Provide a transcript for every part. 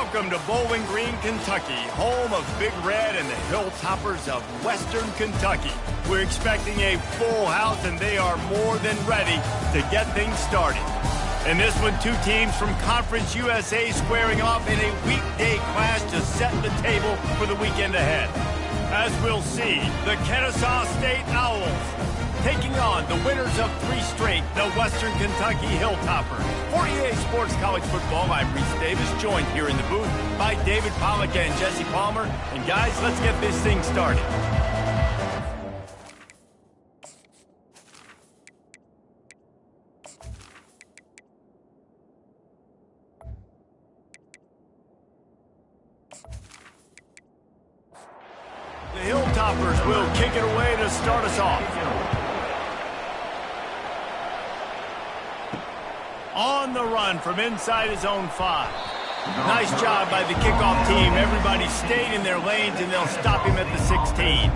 Welcome to Bowling Green, Kentucky, home of Big Red and the Hilltoppers of Western Kentucky. We're expecting a full house, and they are more than ready to get things started. In this one, two teams from Conference USA squaring off in a weekday clash to set the table for the weekend ahead. As we'll see, the Kennesaw State Owls taking on the winners of 3 straight, the Western Kentucky Hilltoppers. For EA Sports College Football, I'm Reese Davis, joined here in the booth by David Pollack and Jesse Palmer. And guys, let's get this thing started. The Hilltoppers will kick it away to start us off. On the run from inside his own 5. Nice job by the kickoff team. Everybody stayed in their lanes, and they'll stop him at the 16.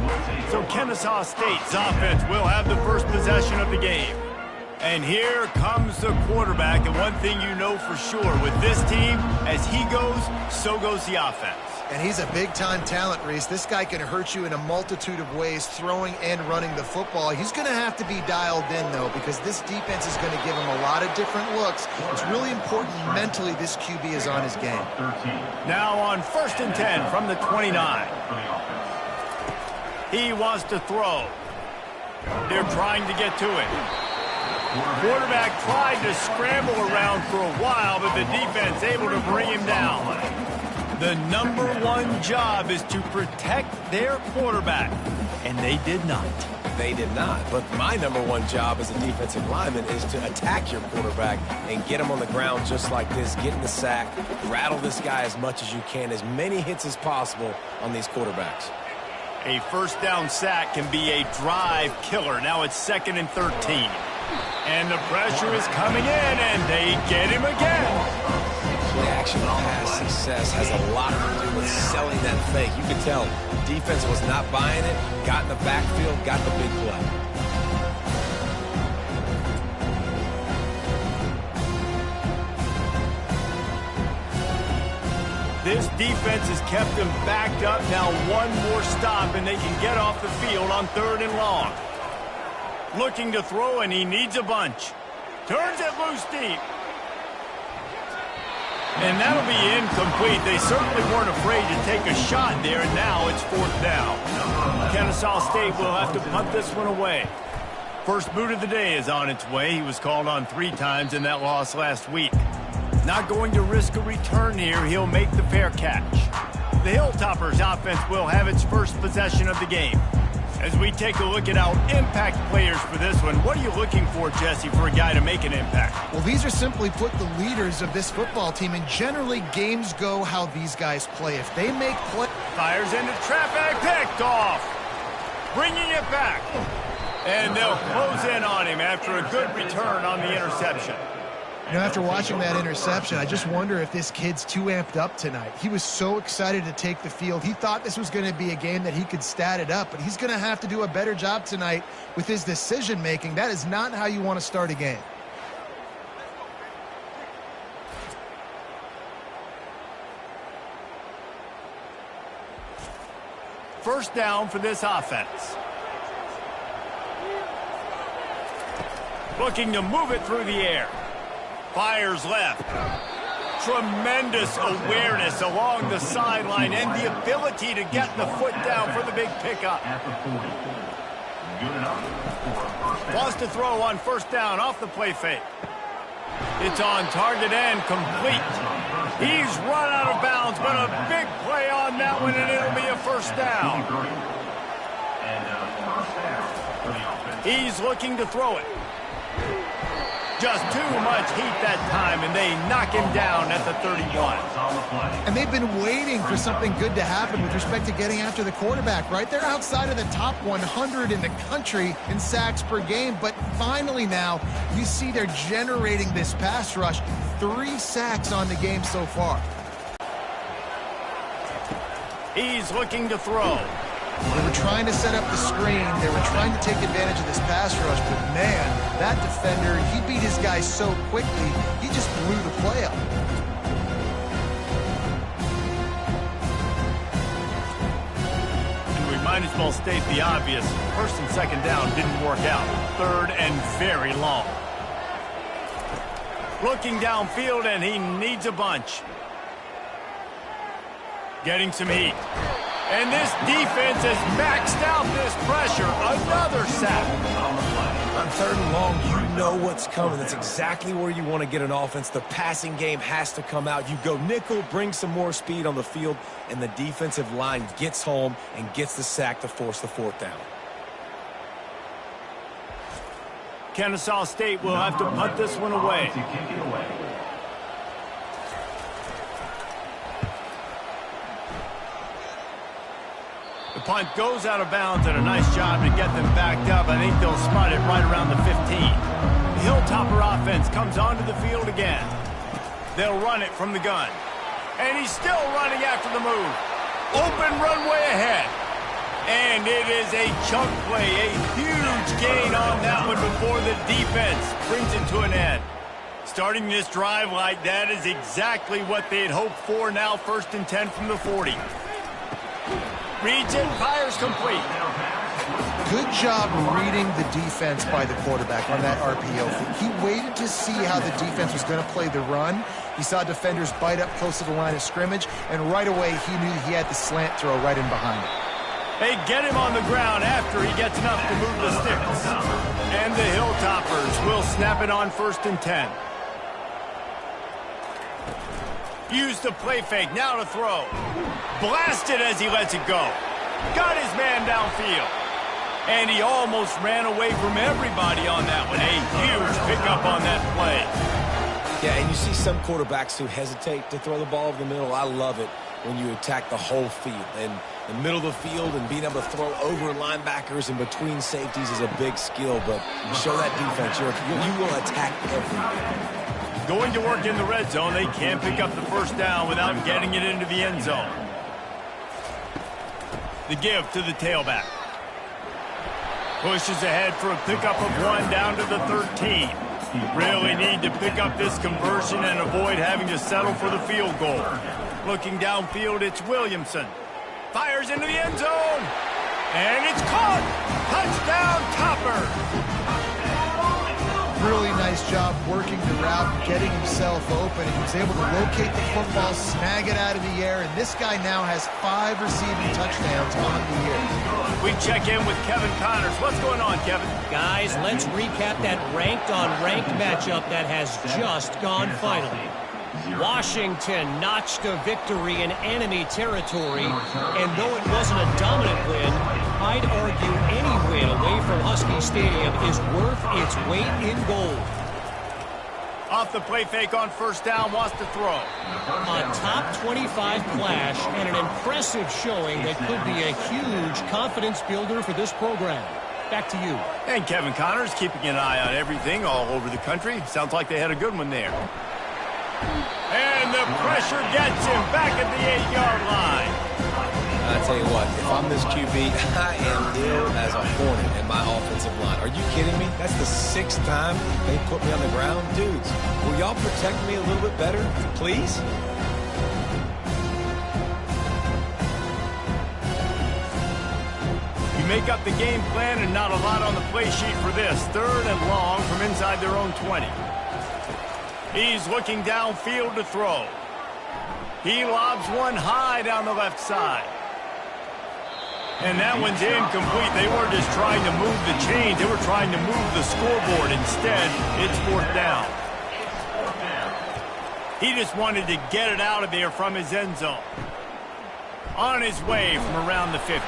So Kennesaw State's offense will have the first possession of the game. And here comes the quarterback. And one thing you know for sure, with this team, as he goes, so goes the offense. And he's a big-time talent, Reese. This guy can hurt you in a multitude of ways, throwing and running the football. He's going to have to be dialed in, though, because this defense is going to give him a lot of different looks. It's really important mentally this QB is on his game. Now on 1st and 10 from the 29. He wants to throw. They're trying to get to it. Quarterback tried to scramble around for a while, but the defense able to bring him down. The number one job is to protect their quarterback, and they did not. They did not, but my number one job as a defensive lineman is to attack your quarterback and get him on the ground just like this, get in the sack, rattle this guy as much as you can, as many hits as possible on these quarterbacks. A first down sack can be a drive killer. Now it's 2nd and 13. And the pressure is coming in, and they get him again. Play-action pass success has a lot to do with selling that fake. You could tell defense was not buying it, got in the backfield, got the big play. This defense has kept them backed up. Now one more stop, and they can get off the field on 3rd and long. Looking to throw, and he needs a bunch. Turns it loose deep. And that'll be incomplete. They certainly weren't afraid to take a shot there, and now it's 4th down. Kennesaw State will have to punt this one away. First boot of the day is on its way. He was called on 3 times in that loss last week. Not going to risk a return here. He'll make the fair catch. The Hilltoppers offense will have its first possession of the game. As we take a look at our impact players for this one, what are you looking for, Jesse, for a guy to make an impact? Well, these are simply put the leaders of this football team, and generally games go how these guys play. If they make play... Fires into traffic, picked off. Bringing it back. And they'll close in on him after a good return on the interception. You know, after watching that interception, I just wonder if this kid's too amped up tonight. He was so excited to take the field. He thought this was going to be a game that he could stat it up, but he's going to have to do a better job tonight with his decision-making. That is not how you want to start a game. First down for this offense. Looking to move it through the air. Fires left. Tremendous awareness along the sideline and the ability to get the foot down for the big pickup. Wants to throw on 1st down off the play fake. It's on target and complete. He's run out of bounds, but a big play on that one, and it'll be a 1st down. He's looking to throw it. Just too much heat that time, and they knock him down at the 31. And they've been waiting for something good to happen with respect to getting after the quarterback, right? They're outside of the top 100 in the country in sacks per game, but finally now you see they're generating this pass rush. 3 sacks on the game so far. He's looking to throw. They were trying to set up the screen. They were trying to take advantage of this pass rush, but man, that defender, he beat his guy so quickly, he just blew the play up. might as well state the obvious. First and second down didn't work out. Third and very long. Looking downfield, and he needs a bunch. Getting some heat. And this defense has maxed out this pressure. Another sack. On third and long, you know what's coming. That's exactly where you want to get an offense. The passing game has to come out. You go nickel, bring some more speed on the field, and the defensive line gets home and gets the sack to force the fourth down. Kennesaw State will have to punt this one away. The punt goes out of bounds, and a nice job to get them backed up. I think they'll spot it right around the 15. The Hilltopper offense comes onto the field again. They'll run it from the gun. And he's still running after the move. Open runway ahead. And it is a chunk play, a huge gain on that one before the defense brings it to an end. Starting this drive like that is exactly what they had hoped for. Now 1st and 10 from the 40. Reads it, fires complete. Good job reading the defense by the quarterback on that RPO. He waited to see how the defense was going to play the run. He saw defenders bite up close to the line of scrimmage, and right away he knew he had the slant throw right in behind it. They get him on the ground after he gets enough to move the sticks. And the Hilltoppers will snap it on 1st and 10. Use the play fake, now to throw. Blasted as he lets it go. Got his man downfield. And he almost ran away from everybody on that one. A huge pickup on that play. Yeah, and you see some quarterbacks who hesitate to throw the ball over the middle. I love it when you attack the whole field. And the middle of the field and being able to throw over linebackers and between safeties is a big skill. But show that defense, you will attack everything. Going to work in the red zone. They can't pick up the first down without getting it into the end zone. The give to the tailback. Pushes ahead for a pickup of 1 down to the 13. Really need to pick up this conversion and avoid having to settle for the field goal. Looking downfield, it's Williamson. Fires into the end zone. And it's caught. Touchdown, Topper. Really nice job working the route and getting himself open. He was able to locate the football, snag it out of the air, and this guy now has 5 receiving touchdowns on the year. We check in with Kevin Connors. What's going on, Kevin? Guys, let's recap that ranked-on-ranked matchup that has just gone final. Washington notched a victory in enemy territory, and though it wasn't a dominant win, I'd argue any win away from Husky Stadium is worth its weight in gold. Off the play fake on 1st down, wants to throw. A top 25 clash and an impressive showing that could be a huge confidence builder for this program. Back to you. And Kevin Connors keeping an eye on everything all over the country. Sounds like they had a good one there. And the pressure gets him back at the 8-yard line. I tell you what, if I'm this QB, I am ill as a hornet in my offensive line. Are you kidding me? That's the 6th time they put me on the ground. Dudes, will y'all protect me a little bit better, please? You make up the game plan and not a lot on the play sheet for this. 3rd and long from inside their own 20. He's looking downfield to throw. He lobs one high down the left side. And that one's incomplete. They weren't just trying to move the chains. They were trying to move the scoreboard. Instead, it's 4th down. He just wanted to get it out of there from his end zone. On his way from around the 50.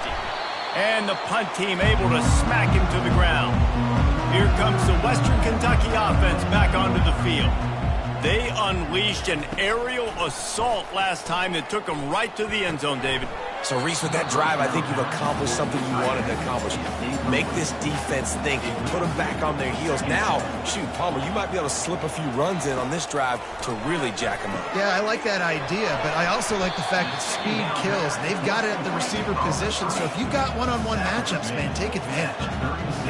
And the punt team able to smack him to the ground. Here comes the Western Kentucky offense back onto the field. They unleashed an aerial assault last time that took them right to the end zone, David. So, Reese, with that drive, I think you've accomplished something you wanted to accomplish. Make this defense think. Put them back on their heels. Now, shoot, Palmer, you might be able to slip a few runs in on this drive to really jack them up. Yeah, I like that idea, but I also like the fact that speed kills. They've got it at the receiver position, so if you've got one-on-one matchups, man, take advantage.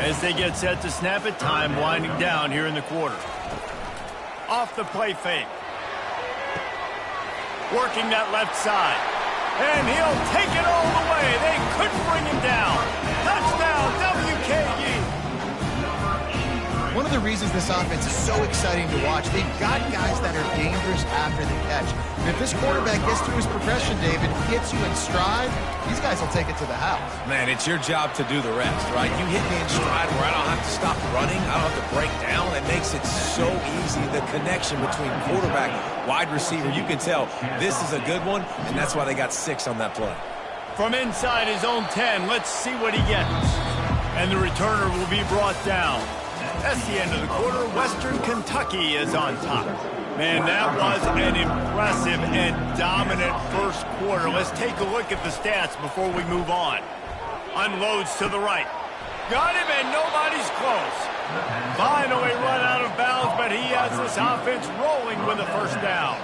As they get set to snap it, time winding down here in the quarter. Off the play fake. Working that left side. And he'll take it all the way. They couldn't bring him down. Touchdown, WKE. One of the reasons this offense is so exciting to watch, they've got guys that are dangerous after the catch. And if this quarterback gets through his progression, David, gets you in stride, these guys will take it to the house. Man, it's your job to do the rest, right? You hit me in stride where I don't have to stop running. I don't have to break down. It makes it so easy. The connection between quarterback, wide receiver, you can tell this is a good one, and that's why they got 6 on that play. From inside his own 10, let's see what he gets. And the returner will be brought down. That's the end of the quarter. Western Kentucky is on top. Man, that was an impressive and dominant first quarter. Let's take a look at the stats before we move on. Unloads to the right. Got him, and nobody's close. Finally run out of bounds, but he has this offense rolling with a first down.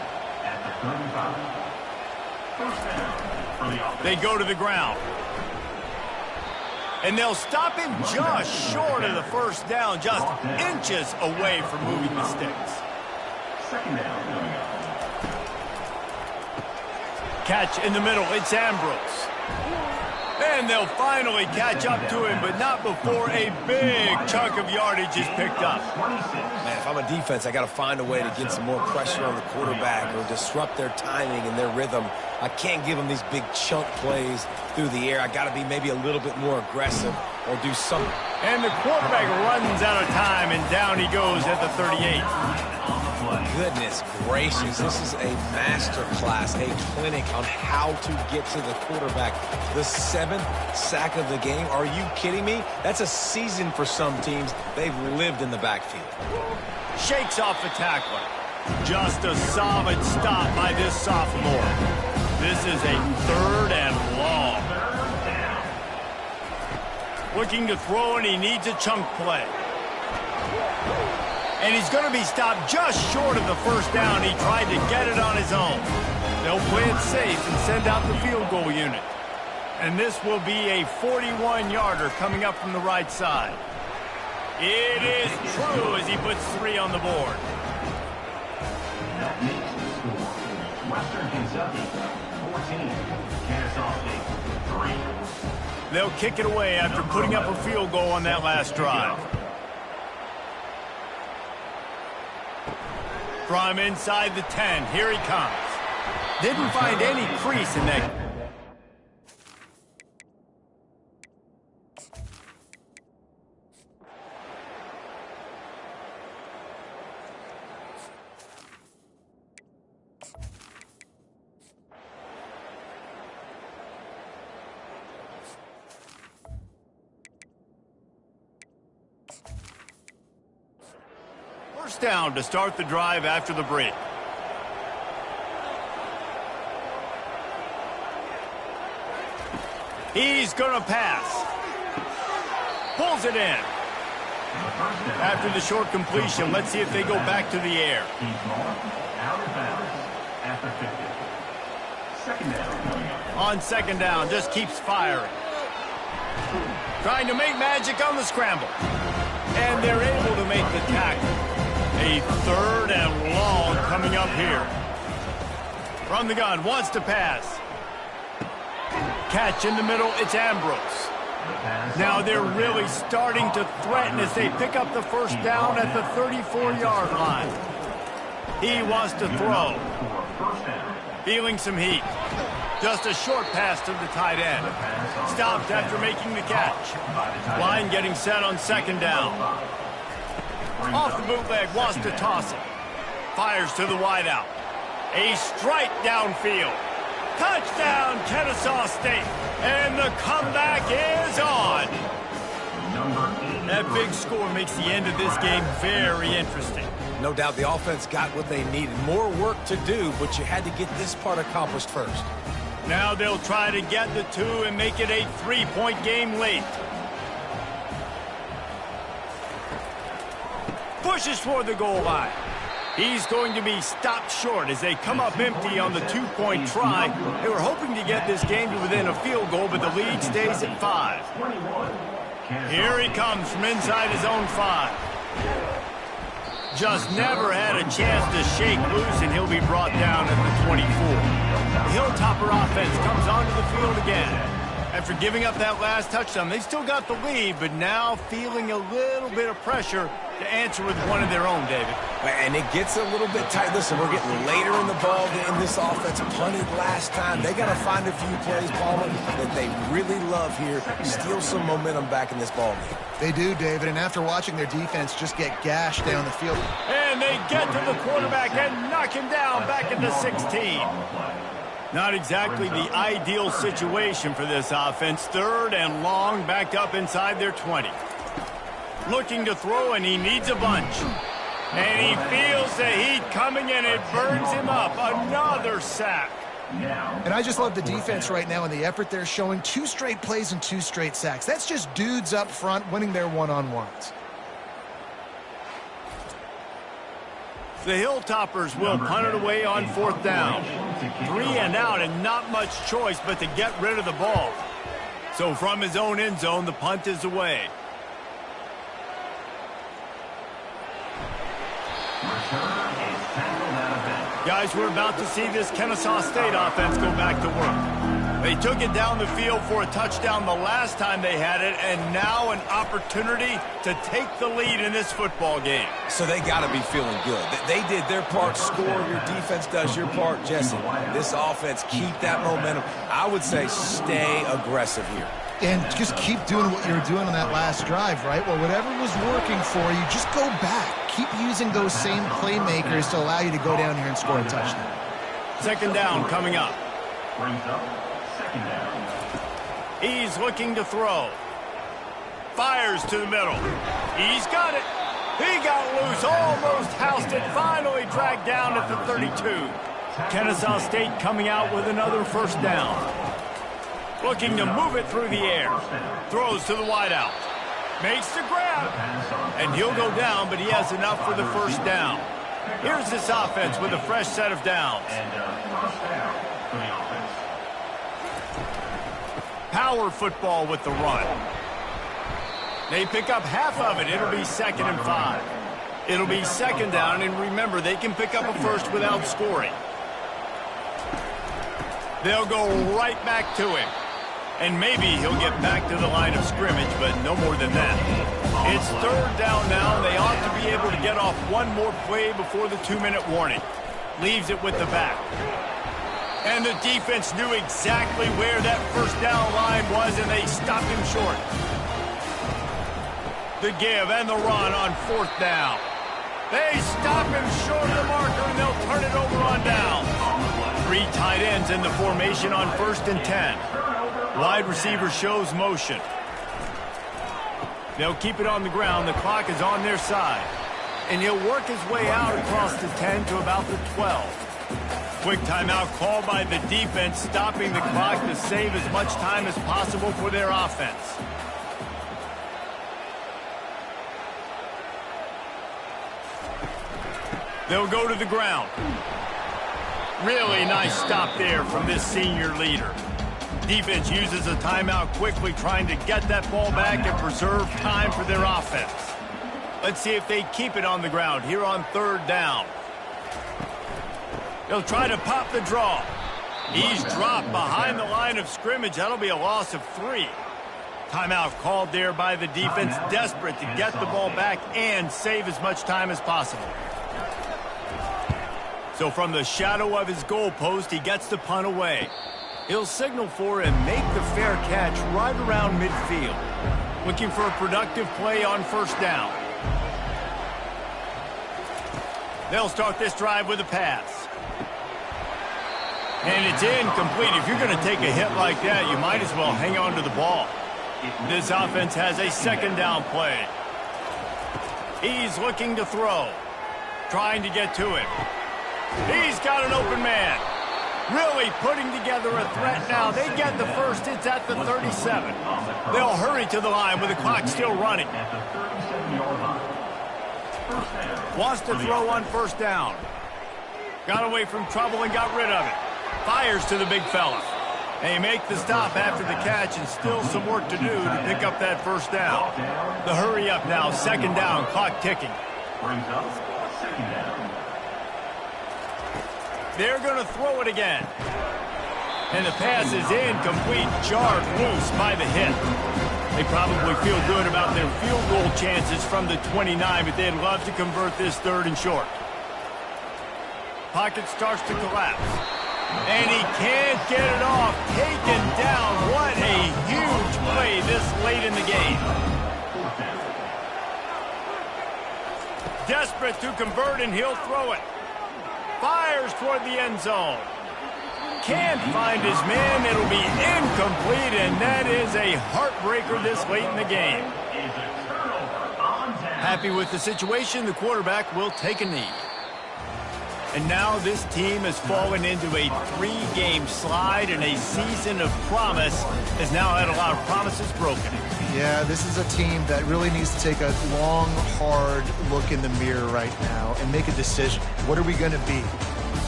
They go to the ground. And they'll stop him just short of the first down, just inches away from moving the sticks. Second down coming up. Catch in the middle, it's Ambrose. And they'll finally catch up to him, but not before a big chunk of yardage is picked up. Man, if I'm a defense, I got to find a way to get some more pressure on the quarterback or disrupt their timing and their rhythm. I can't give them these big chunk plays through the air. I got to be maybe a little bit more aggressive or do something. And the quarterback runs out of time, and down he goes at the 38. Goodness gracious, this is a master class, a clinic on how to get to the quarterback. The 7th sack of the game. Are you kidding me? That's a season for some teams. They've lived in the backfield. Shakes off the tackler. Just a solid stop by this sophomore. This is a 3rd and long. Looking to throw, and he needs a chunk play. And he's going to be stopped just short of the first down. He tried to get it on his own. They'll play it safe and send out the field goal unit. And this will be a 41-yarder coming up from the right side. It is true as he puts 3 on the board. That makes the score. Western Kentucky, 14. Kennesaw State, 3. They'll kick it away after putting up a field goal on that last drive. From inside the 10, here he comes. Didn't find any crease in that. First down to start the drive after the break. He's going to pass. Pulls it in. After the short completion, let's see if they go back to the air. Out of bounds at the 50. Second down coming up. On second down, just keeps firing. Trying to make magic on the scramble. And they're able to make the tackle. A 3rd and long coming up here. From the gun, wants to pass. Catch in the middle, it's Ambrose. Now they're really starting to threaten as they pick up the first down at the 34-yard line. He wants to throw. Feeling some heat. Just a short pass to the tight end. Stopped after making the catch. Line getting set on second down. Off the bootleg, wants to toss it. Fires to the wideout. A strike downfield. Touchdown, Kennesaw State. And the comeback is on. That big score makes the end of this game very interesting. No doubt the offense got what they needed. More work to do, but you had to get this part accomplished first. Now they'll try to get the 2 and make it a 3-point game late. Pushes toward the goal line. He's going to be stopped short as they come up empty on the 2-point try. They were hoping to get this game to within a field goal, but the lead stays at 5. Here he comes from inside his own 5. Just never had a chance to shake loose, and he'll be brought down at the 24. The Hilltopper offense comes onto the field again. After giving up that last touchdown, they still got the lead, but now feeling a little bit of pressure to answer with one of their own, David. And it gets a little bit tight. Listen, we're getting later in the ball game. This offense punted last time. They got to find a few plays, Palmer, that they really love here. Steal some momentum back in this ball game. They do, David, and after watching their defense just get gashed down the field. And they get to the quarterback and knock him down back into 16. Not exactly the ideal situation for this offense. 3rd and long, backed up inside their 20. Looking to throw, and he needs a bunch. And he feels the heat coming, and it burns him up. Another sack. And I just love the defense right now and the effort they're showing. 2 straight plays and 2 straight sacks. That's just dudes up front winning their one-on-ones. The Hilltoppers will punt it away on 4th down. 3 and out, and not much choice but to get rid of the ball. So from his own end zone, the punt is away. Guys, we're about to see this Kennesaw State offense go back to work. They took it down the field for a touchdown the last time they had it, and now an opportunity to take the lead in this football game. So they got to be feeling good. They did their part, score. Your defense does your part, Jesse. This offense, keep that momentum. I would say stay aggressive here. And just keep doing what you were doing on that last drive, right? Well, whatever was working for you, just go back. Keep using those same playmakers to allow you to go down here and score a touchdown. 2nd down coming up. Brings up 2nd down. He's looking to throw. Fires to the middle. He's got it. He got loose, almost housed it, finally dragged down at the 32. Kennesaw State coming out with another 1st down. Looking to move it through the air. Throws to the wideout. Makes the grab. And he'll go down, but he has enough for the 1st down. Here's this offense with a fresh set of downs. Power football with the run. They pick up half of it. It'll be 2nd and 5. It'll be 2nd down, and remember, they can pick up a 1st without scoring. They'll go right back to him. And maybe he'll get back to the line of scrimmage, but no more than that. It's 3rd down now, and they ought to be able to get off one more play before the 2-minute warning. Leaves it with the back. And the defense knew exactly where that 1st down line was, and they stopped him short. The give and the run on 4th down. They stop him short of the marker, and they'll turn it over on down. 3 tight ends in the formation on 1st and 10. Wide receiver shows motion. They'll keep it on the ground. The clock is on their side. And he'll work his way out across the 10 to about the 12. Quick timeout called by the defense, stopping the clock to save as much time as possible for their offense. They'll go to the ground. Really nice stop there from this senior leader. Defense uses a timeout quickly, trying to get that ball back and preserve time for their offense. Let's see if they keep it on the ground here on 3rd down. They'll try to pop the draw. He's dropped behind the line of scrimmage. That'll be a loss of 3. Timeout called there by the defense, desperate to get the ball back and save as much time as possible. So from the shadow of his goalpost, he gets the punt away. He'll signal for and make the fair catch right around midfield. Looking for a productive play on 1st down. They'll start this drive with a pass. And it's incomplete. If you're going to take a hit like that, you might as well hang on to the ball. This offense has a 2nd down play. He's looking to throw. Trying to get to him. He's got an open man. Really putting together a threat now. They get the 1st. It's at the 37. They'll hurry to the line with the clock still running. Wants to throw on 1st down. Got away from trouble and got rid of it. Fires to the big fella. They make the stop after the catch, and still some work to do to pick up that 1st down. The hurry up now, 2nd down, clock ticking. Second down. They're going to throw it again. And the pass is incomplete, jarred loose by the hit. They probably feel good about their field goal chances from the 29, but they'd love to convert this 3rd and short. Pocket starts to collapse. And he can't get it off. Taken down. What a huge play this late in the game. Desperate to convert, and he'll throw it. Fires toward the end zone. Can't find his man. It'll be incomplete, and that is a heartbreaker this late in the game. Happy with the situation, the quarterback will take a knee. And now this team has fallen into a 3-game slide, and a season of promise has now had a lot of promises broken. Yeah, this is a team that really needs to take a long, hard look in the mirror right now and make a decision. What are we going to be?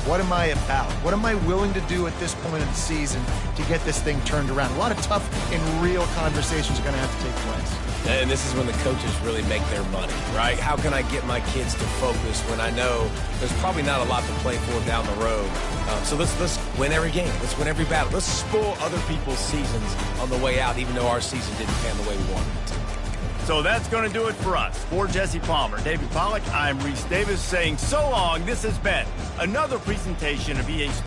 What am I about? What am I willing to do at this point of the season to get this thing turned around? A lot of tough and real conversations are going to have to take place. And this is when the coaches really make their money, right? How can I get my kids to focus when I know there's probably not a lot to play for down the road? So let's win every game. Let's win every battle. Let's spoil other people's seasons on the way out, even though our season didn't pan the way we wanted it to. So that's going to do it for us. For Jesse Palmer, David Pollack, I'm Reese Davis saying so long. This has been another presentation of EA Sports.